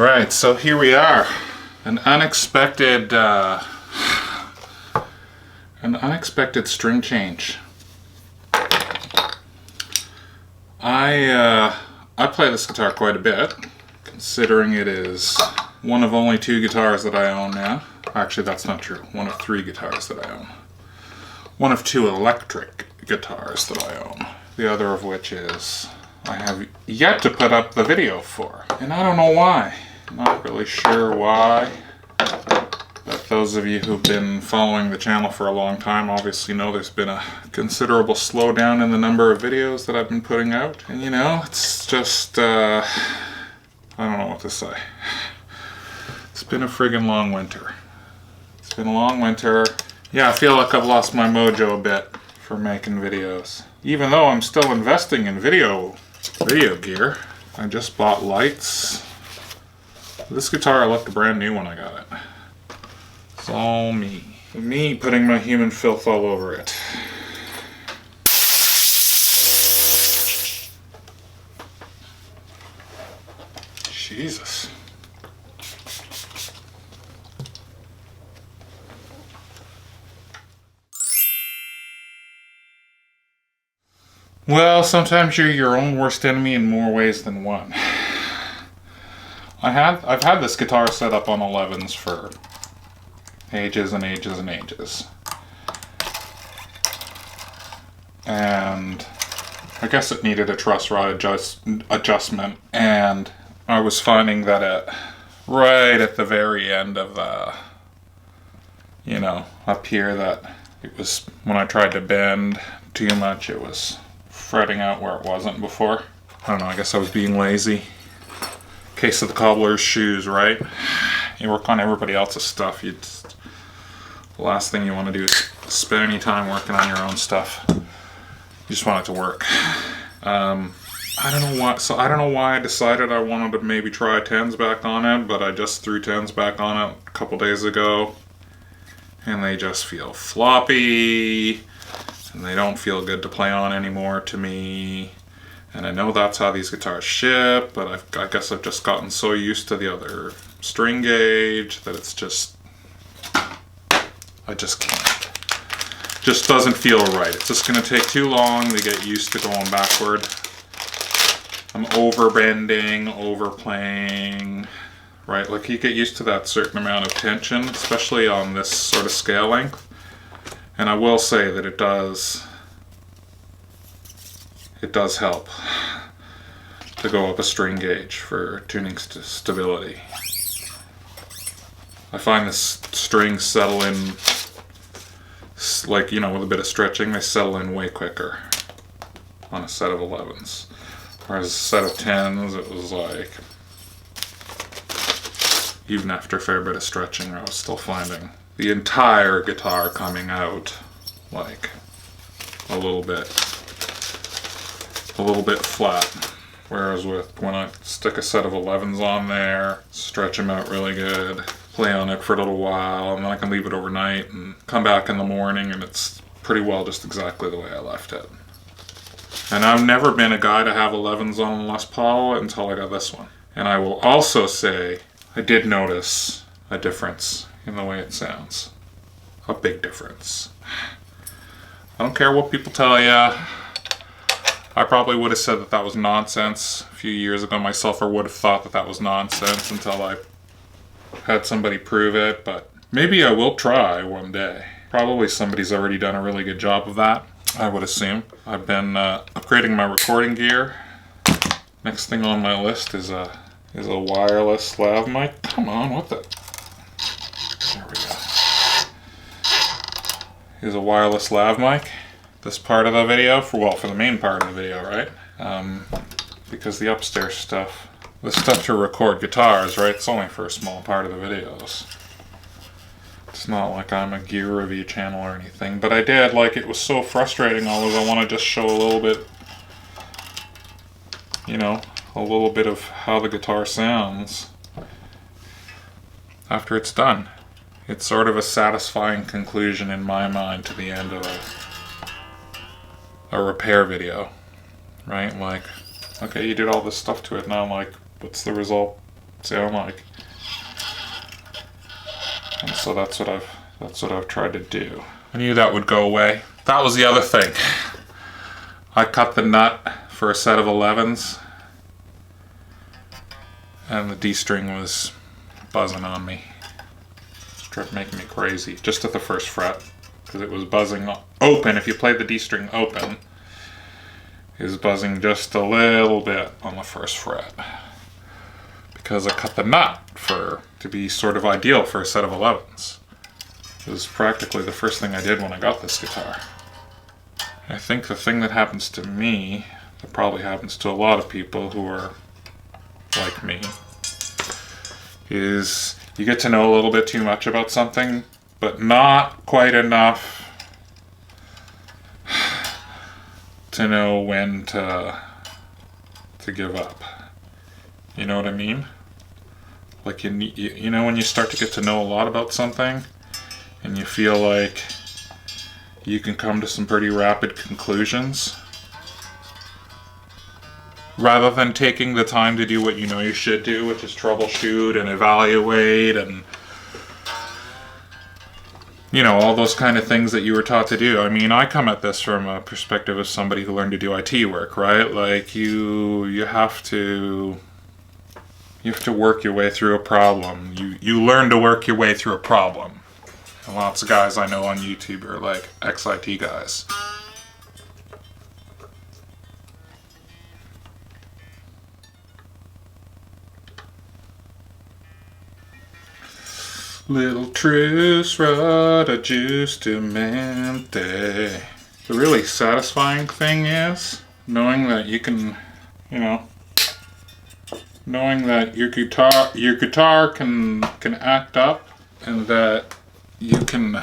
Right, so here we are. An unexpected string change. I play this guitar quite a bit, considering it is one of only 2 guitars that I own now. Actually, that's not true. One of 3 guitars that I own. One of 2 electric guitars that I own. The other of which is I have yet to put up the video for. And I don't know why. I'm not really sure why. But those of you who've been following the channel for a long time obviously know there's been a considerable slowdown in the number of videos that I've been putting out. And you know, it's just, I don't know what to say. It's been a friggin' long winter. It's been a long winter. Yeah, I feel like I've lost my mojo a bit for making videos. Even though I'm still investing in video gear. I just bought lights. This guitar looked brand new when I got it. It's all me. Me putting my human filth all over it. Jesus. Well, sometimes you're your own worst enemy in more ways than one. I've had this guitar set up on 11s for ages and ages and ages. And I guess it needed a truss rod adjustment, and I was finding that right at the very end of up here, that it was, when I tried to bend too much, it was fretting out where it wasn't before. I don't know, I guess I was being lazy. Case of the cobbler's shoes, right? You work on everybody else's stuff. The last thing you want to do is spend any time working on your own stuff. You just want it to work. I don't know why. So I don't know why I decided I wanted to maybe try 10s back on it, but I just threw 10s back on it a couple days ago, and they just feel floppy, and they don't feel good to play on anymore to me. And I know that's how these guitars ship, but I guess I've just gotten so used to the other string gauge that it's just, I just can't. Just doesn't feel right. It's just going to take too long to get used to going backward. I'm overbending, overplaying, right? Like, you get used to that certain amount of tension, especially on this sort of scale length. And I will say that it does help to go up a string gauge for tuning stability. I find the strings settle in, like, with a bit of stretching, they settle in way quicker on a set of 11s. Whereas a set of 10s, it was like, even after a fair bit of stretching, I was still finding the entire guitar coming out like a little bit flat. Whereas when I stick a set of 11s on there, stretch them out really good, play on it for a little while, and then I can leave it overnight and come back in the morning, and it's pretty well just exactly the way I left it. And I've never been a guy to have 11s on Les Paul until I got this one. And I will also say I did notice a difference in the way it sounds. A big difference. I don't care what people tell you. I probably would have said that that was nonsense a few years ago myself, or would have thought that that was nonsense until I had somebody prove it, but maybe I will try one day. Probably somebody's already done a really good job of that, I would assume. I've been upgrading my recording gear. Next thing on my list is a wireless lav mic. Come on, what the? There we go. Is a wireless lav mic. This part of the video, for the main part of the video, right? Because the upstairs stuff, the stuff to record guitars, right? It's only for a small part of the videos. It's not like I'm a gear review channel or anything, but I did, like, it was so frustrating always. I want to just show a little bit, a little bit of how the guitar sounds after it's done. It's sort of a satisfying conclusion in my mind to the end of a repair video, right? Like, okay, you did all this stuff to it, now, like, what's the result sound like. And so that's what I've tried to do. I knew that would go away. That was the other thing. I cut the nut for a set of 11s, and the D string was buzzing on me. Started making me crazy, just at the first fret, because it was buzzing open. If you played the D string open, it was buzzing just a little bit on the first fret, because I cut the nut to be sort of ideal for a set of 11s. It was practically the first thing I did when I got this guitar. I think the thing that happens to me, that probably happens to a lot of people who are like me, is you get to know a little bit too much about something, but not quite enough to know when to give up. You know what I mean? Like you know when you start to get to know a lot about something, and you feel like you can come to some pretty rapid conclusions, rather than taking the time to do what you know you should do, which is troubleshoot and evaluate and, you know, all those kind of things that you were taught to do. I mean, I come at this from a perspective of somebody who learned to do IT work, right? Like you have to work your way through a problem. You learn to work your way through a problem. And lots of guys I know on YouTube are like ex-IT guys. Little truce rod adjustamente. The really satisfying thing is knowing that you can, you know, knowing that your guitar can act up, and that you can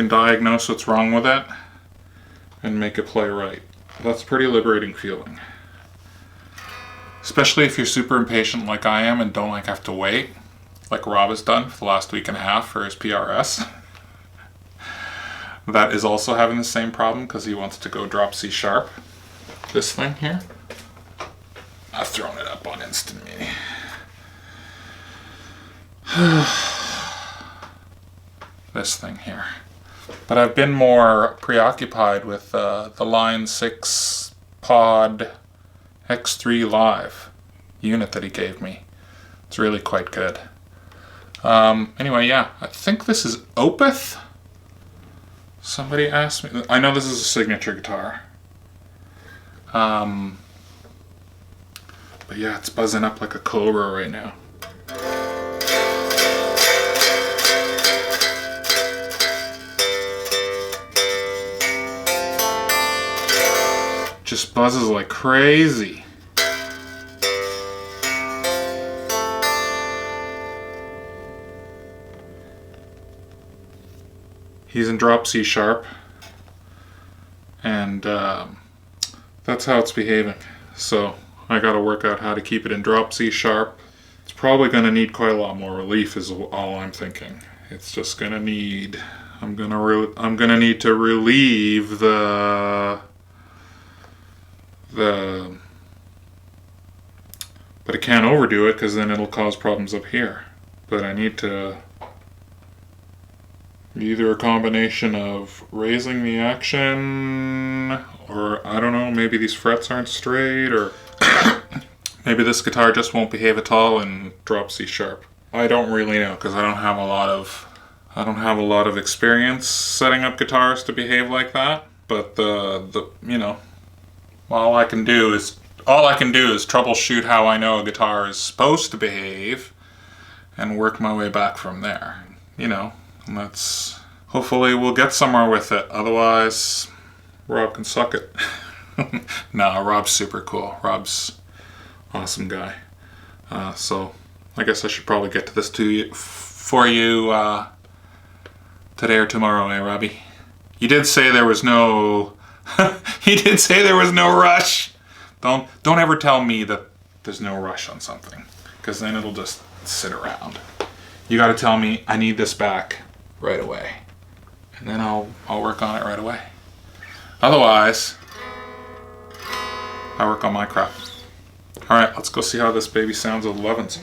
diagnose what's wrong with it and make it play right. That's a pretty liberating feeling. Especially if you're super impatient like I am and don't have to wait, like Rob has done for the last week and a half for his PRS. That is also having the same problem because he wants to go drop C sharp. This thing here. I've thrown it up on Instant Me. This thing here. But I've been more preoccupied with the Line 6 Pod X3 Live unit that he gave me. It's really quite good. Anyway, yeah, I think this is Opeth. Somebody asked me. I know this is a signature guitar. But yeah, it's buzzing up like a cobra right now. Just buzzes like crazy. He's in drop C sharp, and that's how it's behaving. So I gotta work out how to keep it in drop C sharp. It's probably gonna need quite a lot more relief is all I'm thinking. It's just gonna need, I'm gonna need to relieve the, but I can't overdo it because then it'll cause problems up here. But I need to, either a combination of raising the action, or I don't know, maybe these frets aren't straight, or maybe this guitar just won't behave at all in drop C sharp. I don't really know because I don't have a lot of experience setting up guitars to behave like that. But the you know, all I can do is troubleshoot how I know a guitar is supposed to behave and work my way back from there. You know. Let's hopefully we'll get somewhere with it. Otherwise, Rob can suck it. No, Rob's super cool. Rob's awesome guy. So I guess I should probably get to this for you today or tomorrow, eh, Robbie? You did say there was no. You did say there was no rush. Don't ever tell me that there's no rush on something, because then it'll just sit around. You got to tell me I need this back right away, and then I'll work on it right away. Otherwise, I work on my crap. Alright, let's go see how this baby sounds with 11s.